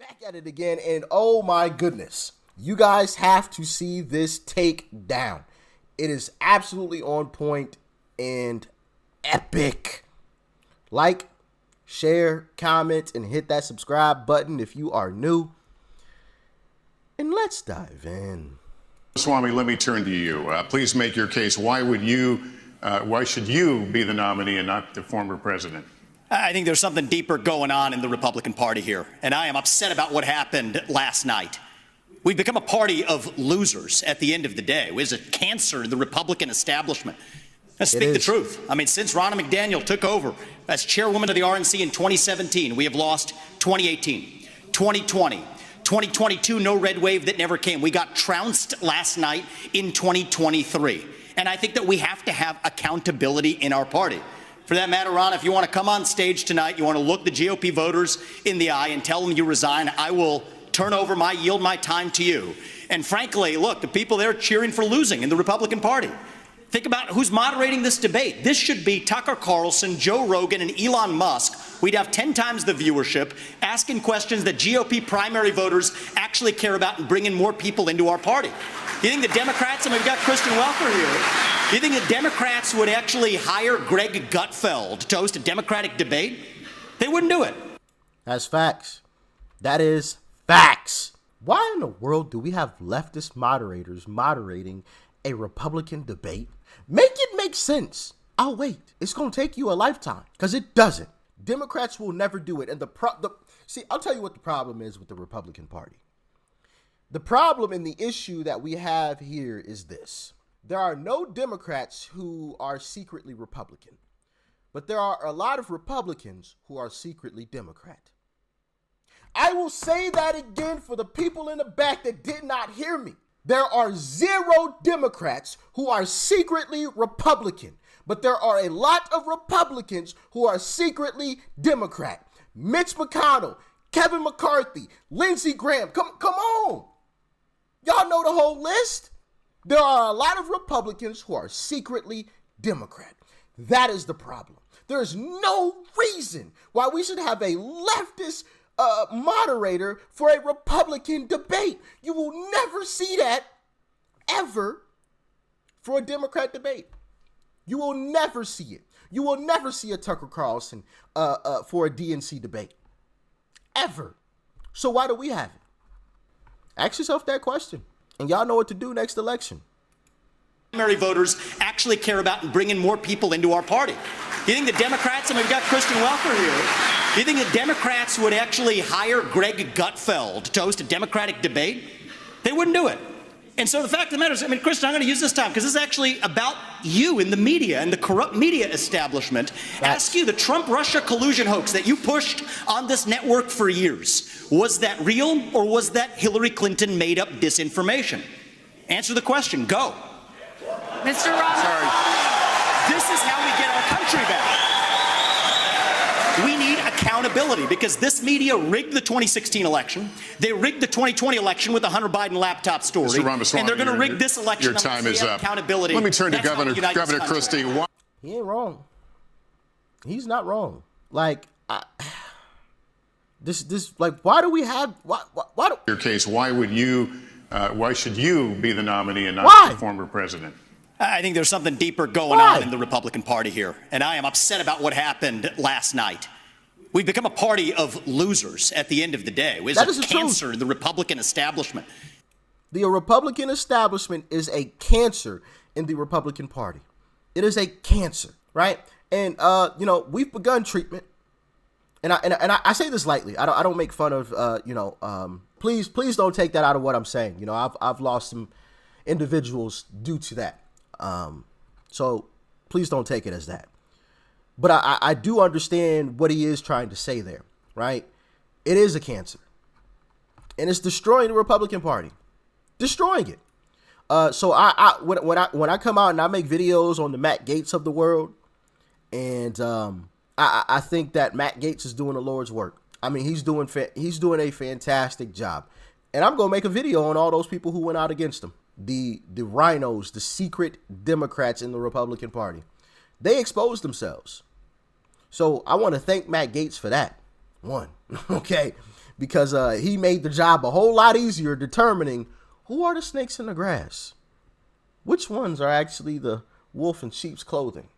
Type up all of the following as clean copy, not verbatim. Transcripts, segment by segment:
Back at it again, and oh my goodness, you guys have to see this takedown. It is absolutely on point and epic. Like, share, comment, and hit that subscribe button if you are new. And let's dive in. Rameswamy, let me turn to you. Please make your case. Why should you be the nominee and not the former president? I think there's something deeper going on in the Republican Party here, and I am upset about what happened last night. We've become a party of losers at the end of the day. It was a cancer in the Republican establishment. Let's speak the truth. I mean, since Ronna McDaniel took over as chairwoman of the RNC in 2017, we have lost 2018, 2020, 2022, no red wave that never came. We got trounced last night in 2023. And I think that we have to have accountability in our party. For that matter, Ron, if you want to come on stage tonight, you want to look the GOP voters in the eye and tell them you resign, I will yield my time to you. And frankly, look, the people there cheering for losing in the Republican Party. Think about who's moderating this debate. This should be Tucker Carlson, Joe Rogan, and Elon Musk. We'd have 10 times the viewership, asking questions that GOP primary voters actually care about and bringing more people into our party. You think the Democrats, and we've got Kristen Welker here, you think the Democrats would actually hire Greg Gutfeld to host a Democratic debate? They wouldn't do it. That's facts. That is facts. Why in the world do we have leftist moderators moderating a Republican debate? Make it make sense. I'll wait. It's going to take you a lifetime because it doesn't. Democrats will never do it. And see, I'll tell you what the problem is with the Republican Party. The problem and the issue that we have here is this. There are no Democrats who are secretly Republican, but there are a lot of Republicans who are secretly Democrat. I will say that again for the people in the back that did not hear me. There are 0 Democrats who are secretly Republican, but there are a lot of Republicans who are secretly Democrat. Mitch McConnell, Kevin McCarthy, Lindsey Graham, come on. Y'all know the whole list. There are a lot of Republicans who are secretly Democrat. That is the problem. There is no reason why we should have a leftist moderator for a Republican debate. You will never see that ever for a Democrat debate. You will never see it. You will never see a Tucker Carlson for a DNC debate. Ever. So why do we have it? Ask yourself that question. And y'all know what to do next election. Primary voters actually care about and bringing more people into our party. You think the Democrats, and we've got Kristen Welker here, you think the Democrats would actually hire Greg Gutfeld to host a Democratic debate? They wouldn't do it. And so the fact of the matter is, Kristen, I'm going to use this time because this is actually about you in the media and the corrupt media establishment. Ask you, the Trump-Russia collusion hoax that you pushed on this network for years, was that real or was that Hillary Clinton made up disinformation? Answer the question. Go. Mr. Ross. Sorry. This is how we get our country back. We need accountability because this media rigged the 2016 election. They rigged the 2020 election with the Hunter Biden laptop story. Mr. Rameswamy, and they're going to rig this election. Your time is up. Accountability. Let me turn to Governor Christie. He ain't wrong. He's not wrong. Like, why do we have, why do, your case, why should you be the nominee and not the former president? I think there's something deeper going on in the Republican Party here, and I am upset about what happened last night. We've become a party of losers at the end of the day. It was a cancer in the Republican establishment. The Republican establishment is a cancer in the Republican Party. It is a cancer, right? And we've begun treatment, and I say this lightly. I don't make fun of please don't take that out of what I'm saying. You know, I've lost some individuals due to that. So please don't take it as that. But I do understand what he is trying to say there, right? It is a cancer. And it's destroying the Republican Party. Destroying it. So when I come out and I make videos on the Matt Gaetz of the world, and I think that Matt Gaetz is doing the Lord's work. I mean, he's doing a fantastic job. And I'm going to make a video on all those people who went out against him. The RINOs, the secret Democrats in the Republican Party. They exposed themselves. So I want to thank Matt Gaetz for that. One, okay. because he made the job a whole lot easier determining who are the snakes in the grass. Which ones are actually the wolf in sheep's clothing?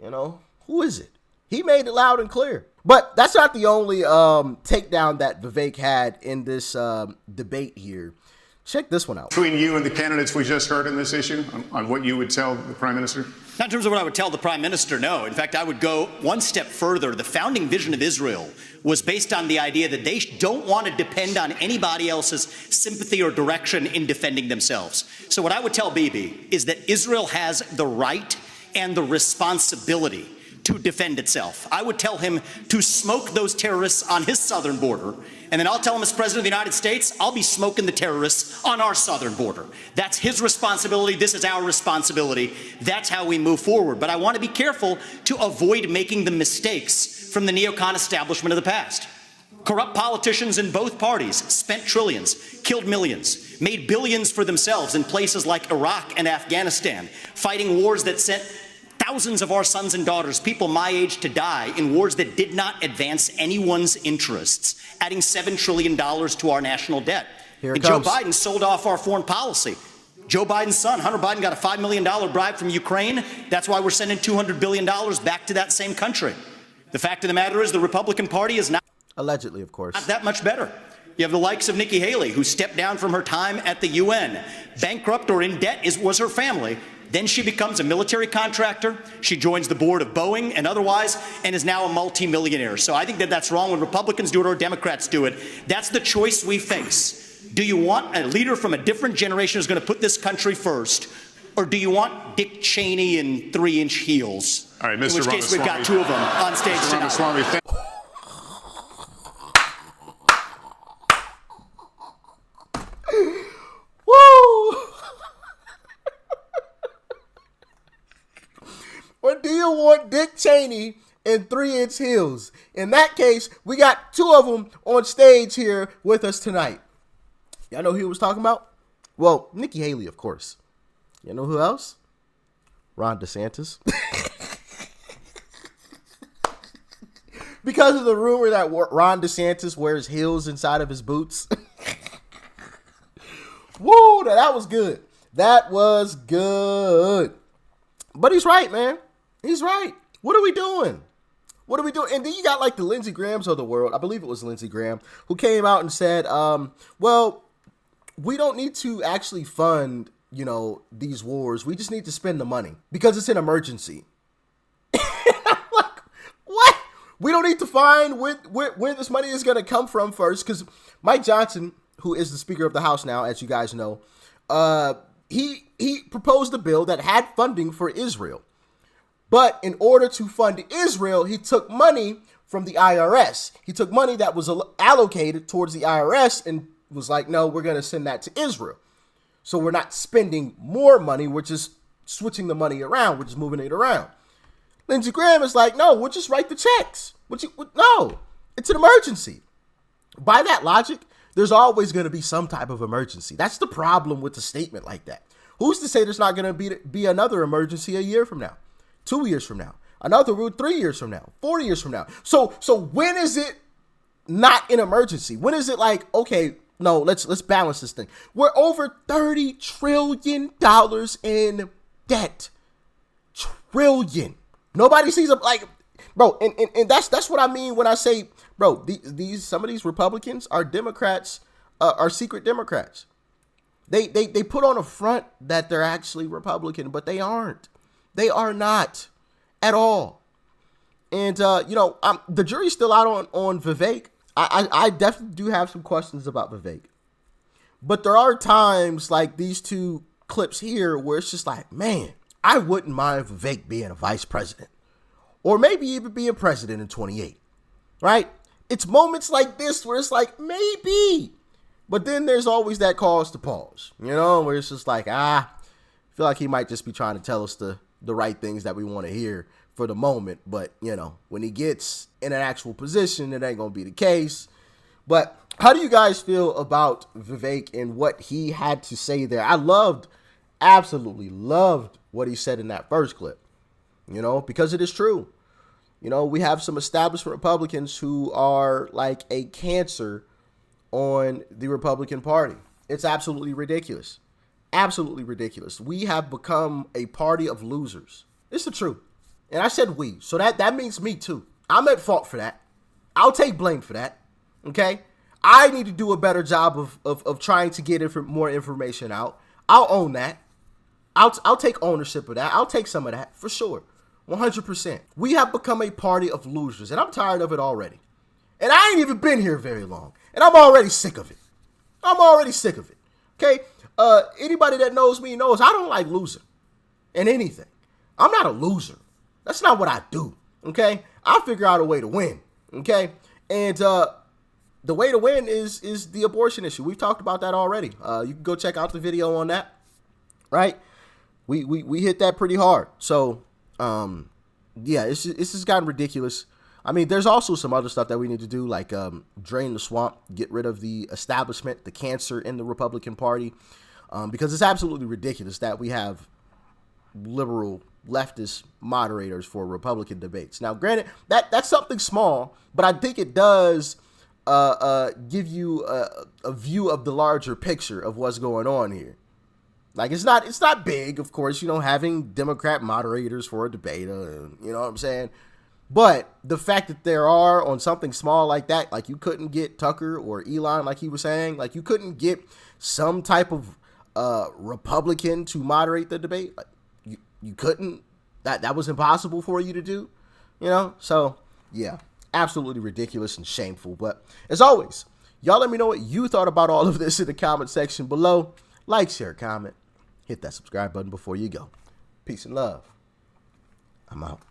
You know, who is it? He made it loud and clear. But that's not the only takedown that Vivek had in this debate here. Check this one out. Between you and the candidates we just heard in this issue, on what you would tell the prime minister? Not in terms of what I would tell the prime minister, no. In fact, I would go one step further. The founding vision of Israel was based on the idea that they don't want to depend on anybody else's sympathy or direction in defending themselves. So what I would tell Bibi is that Israel has the right and the responsibility to defend itself. I would tell him to smoke those terrorists on his southern border, and then I'll tell him as president of the United States, I'll be smoking the terrorists on our southern border. That's his responsibility. This is our responsibility. That's how we move forward. But I want to be careful to avoid making the mistakes from the neocon establishment of the past. Corrupt politicians in both parties spent trillions, killed millions, made billions for themselves in places like Iraq and Afghanistan, fighting wars that sent thousands of our sons and daughters, people my age, to die in wars that did not advance anyone's interests, adding $7 trillion to our national debt. And Joe Biden sold off our foreign policy. Joe Biden's son, Hunter Biden, got a $5 million bribe from Ukraine. That's why we're sending $200 billion back to that same country. The fact of the matter is the Republican Party is not... Allegedly, of course. Not that much better. You have the likes of Nikki Haley, who stepped down from her time at the UN. Bankrupt or in debt was her family. Then she becomes a military contractor. She joins the board of Boeing and otherwise, and is now a multimillionaire. So I think that that's wrong when Republicans do it or Democrats do it. That's the choice we face. Do you want a leader from a different generation who's going to put this country first, or do you want Dick Cheney in 3-inch heels? All right, Mr. In which case we've got Rameswamy. two of them on stage Mr. tonight. Rameswamy, Woo! Or do you want Dick Cheney in 3-inch heels? In that case, we got two of them on stage here with us tonight. Y'all know who he was talking about? Well, Nikki Haley, of course. You know who else? Ron DeSantis. Because of the rumor that Ron DeSantis wears heels inside of his boots. Woo, that was good. That was good. But he's right, man. He's right. What are we doing? What are we doing? And then you got like the Lindsey Grahams of the world. I believe it was Lindsey Graham who came out and said, well, we don't need to actually fund, you know, these wars. We just need to spend the money because it's an emergency. I'm like, what? We don't need to find where this money is going to come from first, because Mike Johnson, who is the Speaker of the House now, as you guys know, he proposed a bill that had funding for Israel. But in order to fund Israel, he took money from the IRS. He took money that was allocated towards the IRS and was like, no, we're going to send that to Israel. So we're not spending more money. We're just switching the money around. We're just moving it around. Lindsey Graham is like, no, we'll just write the checks. No, it's an emergency. By that logic, there's always going to be some type of emergency. That's the problem with a statement like that. Who's to say there's not going to be another emergency a year from now, 2 years from now, another 3 years from now, 4 years from now? So when is it not an emergency? When is it like, okay, no, let's balance this thing. We're over $30 trillion in debt. Trillion. Nobody sees them like, bro, and that's what I mean when I say, bro, some of these Republicans are Democrats, are secret Democrats. They put on a front that they're actually Republican, but they aren't. They are not at all. And the jury's still out on Vivek. I definitely do have some questions about Vivek. But there are times like these two clips here where it's just like, man, I wouldn't mind Vivek being a vice president, or maybe even being president in 28, right? It's moments like this where it's like, maybe, but then there's always that cause to pause, where it's just like, I feel like he might just be trying to tell us the right things that we want to hear for the moment. But, when he gets in an actual position, it ain't going to be the case. But how do you guys feel about Vivek and what he had to say there? I absolutely loved what he said in that first clip, because it is true. We have some establishment Republicans who are like a cancer on the Republican Party. It's absolutely ridiculous. Absolutely ridiculous. We have become a party of losers. It's the truth. And I said we, so that means me too. I'm at fault for that. I'll take blame for that. Okay? I need to do a better job of trying to get more information out. I'll own that. I'll take ownership of that. I'll take some of that for sure. 100%. We have become a party of losers, and I'm tired of it already. And I ain't even been here very long, and I'm already sick of it. I'm already sick of it. Okay? Anybody that knows me knows I don't like losing in anything. I'm not a loser. That's not what I do. Okay? I figure out a way to win. Okay? And the way to win is the abortion issue. We've talked about that already. You can go check out the video on that. Right? We hit that pretty hard. So, yeah, it's just gotten ridiculous. I mean, there's also some other stuff that we need to do, like drain the swamp, get rid of the establishment, the cancer in the Republican Party, because it's absolutely ridiculous that we have liberal leftist moderators for Republican debates. Now, granted, that's something small, but I think it does give you a view of the larger picture of what's going on here. Like, it's not big, of course, having Democrat moderators for a debate, you know what I'm saying? But the fact that there are on something small like that, like you couldn't get Tucker or Elon, like he was saying, like you couldn't get some type of Republican to moderate the debate. Like you couldn't, that was impossible for you to do, So yeah, absolutely ridiculous and shameful. But as always, y'all let me know what you thought about all of this in the comment section below. Like, share, comment. Hit that subscribe button before you go. Peace and love. I'm out.